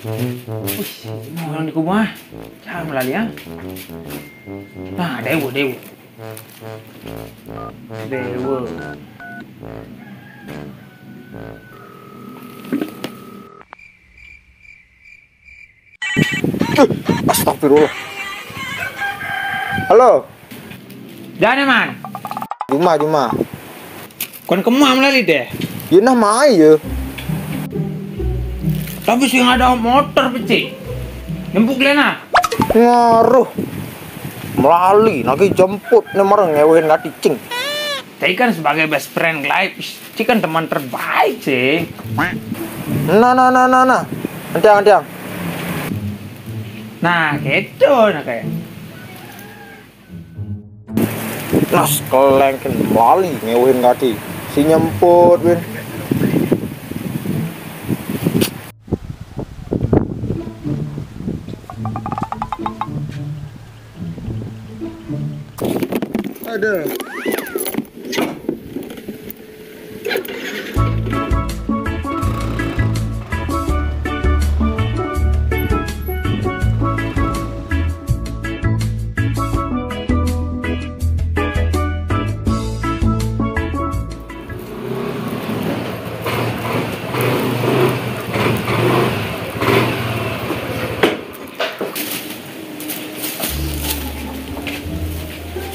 Mau orang di rumah. Jangan melali ya. Nah, dewa. Astagfirullah. Halo. Jangan man. Juma. Kon kemam lali deh. Ya nah mai ya. Tapi sih ada motor peci. Nempuk lena. Ngaruh. Melali lagi jemput nomor ngewehin nggak cing. Tapi kan sebagai best friend life, Ci kan teman terbaik sih. Nah. Antiang. Nah, gitu nah kayak. Nas kelengken melali ngewehin nggak si nyemput win. Ada.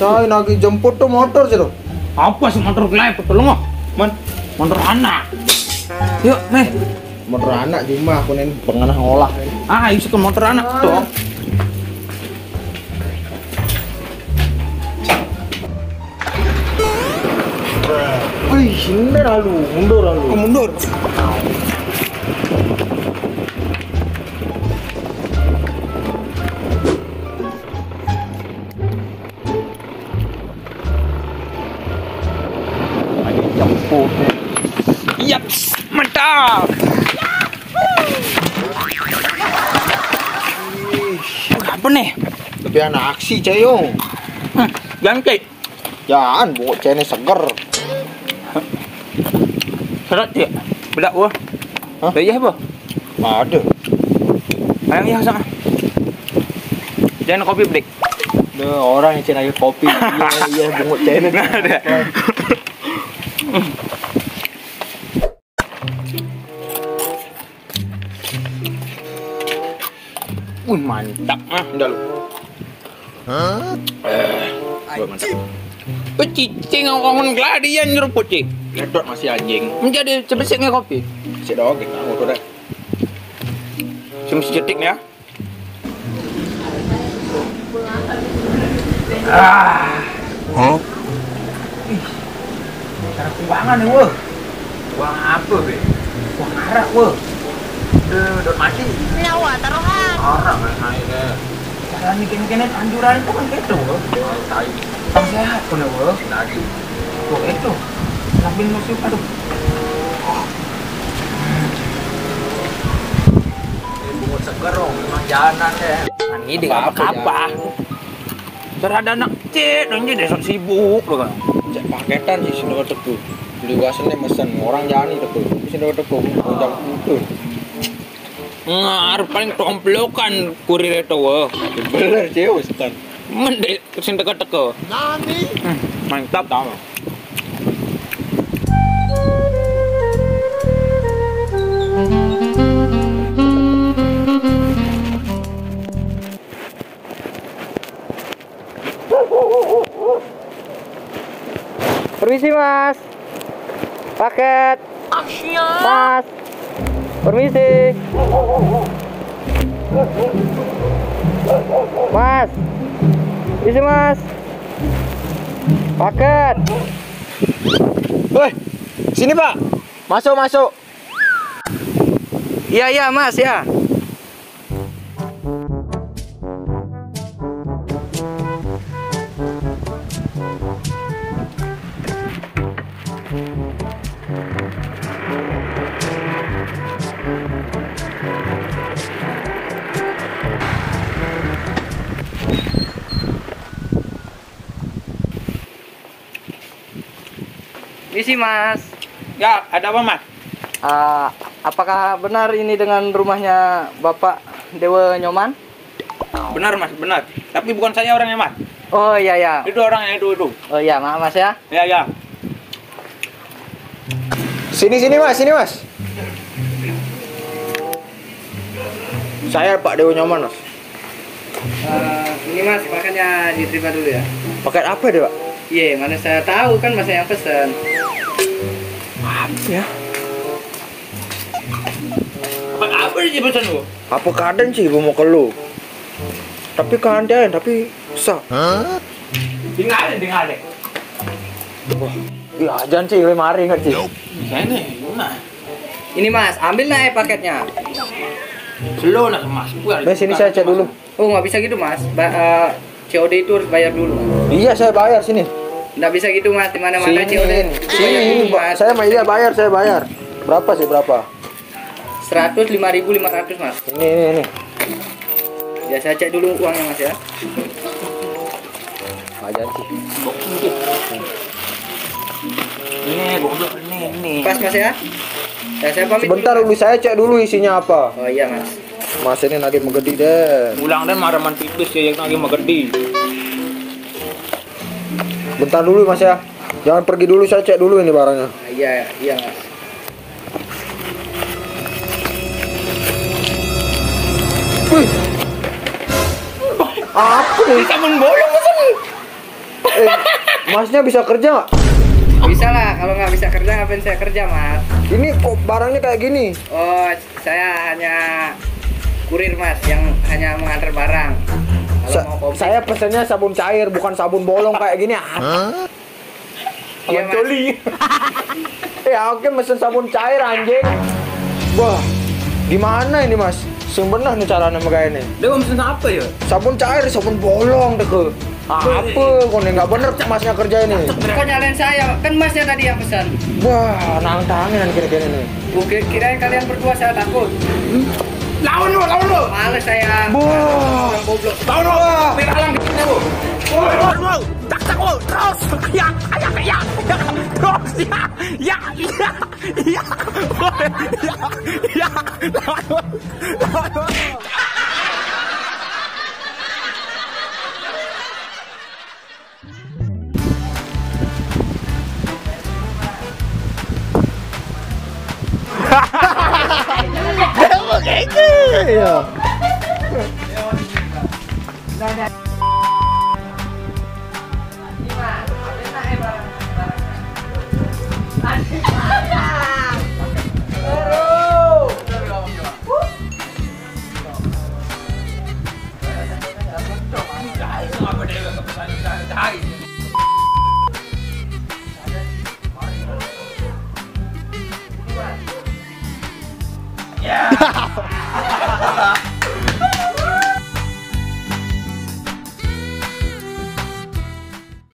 Cai lagi jemput tuh motor sih lo. Apa sih motor live tolong motor anak. Yuk, meh. Motor anak Juma aku nih pengenah ngolah. Itu ke motor anak tuh. Wih, mundur lalu. Mundur. Jemput. Yaps, mantap. Apa nih? Tapi anak aksi cayong. Jangan kayak Jangan bawa cene seger. seret ya. Bedak gua. Hah? Iya apa? Ada. Ayang ya sana. Jangan kopi break. Ada orang yang cene kopi. Iya bawa cene. Nggak ada. Mantap Enggak lu. Hah? Mantap. Cicing ngomong gladian nyeruput cik. Ledot masih anjing. Menjadi cebesiknya kopi. Si dong kita motor deh. Cuma sejetik ya. Hah? Cara keuangan nih weh. Uang apa be? Uang arak weh. Udah mati. Nyawa taruhan. Arak naik deh. Cara mikir-mikirin anjuran itu kan gitu weh. Sama sehat pun weh. Lagi. Tuh itu. Sambil musuh aduh. Bungut seger dong, memang jalan deh. Ini dia apa? Cara ada anak cek, dong jadi sok sibuk loh kan. Cek paketan sih sini tebu. Beli wasannya mesen orang jalan tebu. Sini tebu jam itu. Ngar paling tomplokan kurir itu wah. Bener cewek setan. Mendek kesini teka-teka. Nani? Mantap tau. Permisi mas, paket. Mas, permisi. Mas, permisi mas, paket. Woi, sini pak. Masuk. Iya mas ya. Misi mas. Ya, ada apa mas? apakah benar ini dengan rumahnya Bapak Dewa Nyoman? Benar mas, benar. Tapi bukan saya orangnya mas. Oh iya ya. Itu orangnya itu. Oh iya, maaf mas ya. Ya. Sini mas, Saya Pak Dewa Nyoman mas. Ini mas, makanya diterima dulu ya. Paket apa deh Pak? Iya, mana saya tahu kan mas yang pesan. Apa ya? Apa sih pesan lu? Apa kadang sih gua mau ke lu? Tapi keadaan, tapi susah. Tinggal. Wah, iya jangan sih, mari nggak sih? Ini mas, ambil lah paketnya. Slow nak mas. Nah, sini saya cek dulu. Oh nggak bisa gitu mas. COD itu harus bayar dulu. Iya, saya bayar sini. Nggak bisa gitu mas, di mana-mana COD. Sini, mas. saya bayar. Berapa sih, berapa? 105.500 mas. Ini. Ya saya cek dulu uangnya mas ya. Aja sih. Ini goblok ini. Pas mas ya. Saya pamit. Sebentar dulu, saya cek dulu isinya apa. Oh iya mas. Mas ini lagi menggede deh. Ulang dan maraman tipis ya yang lagi menggede. Bentar dulu mas ya. Jangan pergi dulu, saya cek dulu ini barangnya. Iya mas. Wih. Apa nih? Sabun bolong mas. Masnya bisa kerja nggak? Bisa lah, kalau nggak bisa kerja ngapain saya kerja mas? Ini kok barangnya kayak gini? Oh saya hanya kurir mas, yang hanya mengantar barang. Kalau mau kopi. Saya pesennya sabun cair, bukan sabun bolong kayak gini. Iya, Mas. Coli. Oke, mesen sabun cair anjing. Wah, gimana ini mas? Sing bener nih caranya kayak ini. Dia mau pesen apa ya? Sabun cair, sabun bolong deh ke. Apa? Kok nggak bener masnya kerja ini? Kok nyalain saya? Kan masnya tadi yang pesan. Wah, nantangin kira-kira ini. Kirain kalian berdua saya takut. Lawan lu. Males saya. Wah, Orang goblok. Lawan lu. Piralang kita lu. Tak terus. Ya. Terus ya. Lawan lu. iya. Ya.